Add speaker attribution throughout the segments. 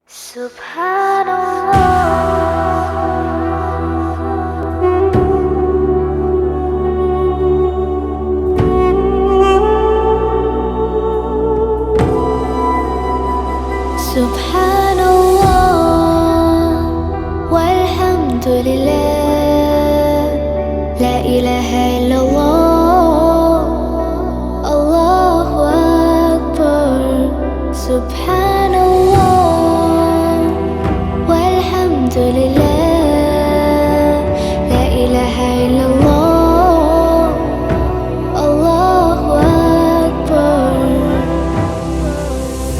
Speaker 1: Subhanallah walhamdulillah, la ilaha illallah, Allahu Akbar. Subhanallah walhamdulillah, la ilaha illallah, Allahu Akbar.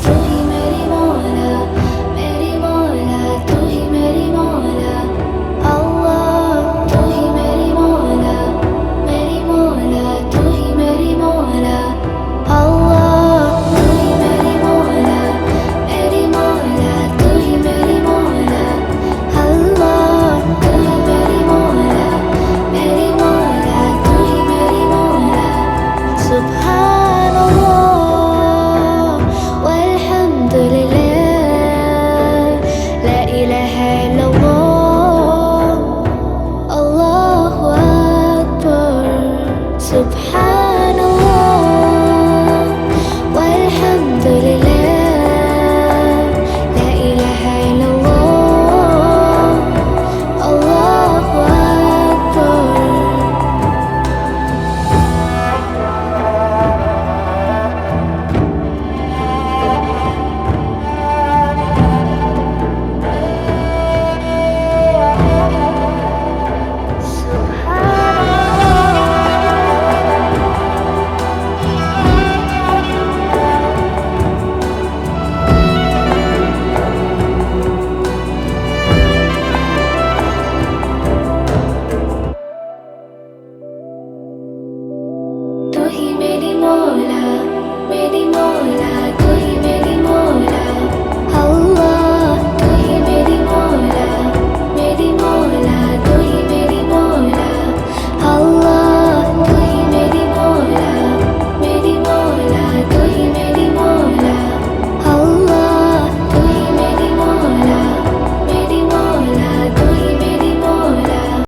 Speaker 1: तू ही मेरी मौला तू ही मेरी मौला अल्लाह। तू ही मेरी मौला तू ही मेरी मौला अल्लाह। तू ही मेरी मौला तू ही मेरी मौला अल्लाह। तू ही मेरी मौला तू ही मेरी मौला। Subhanallah walhamdulillah, la ilaha illallah, Allahu Akbar. Subhanallah walhamdulillah, la ilaha illallah, Allahu Akbar. तू ही मेरी मौला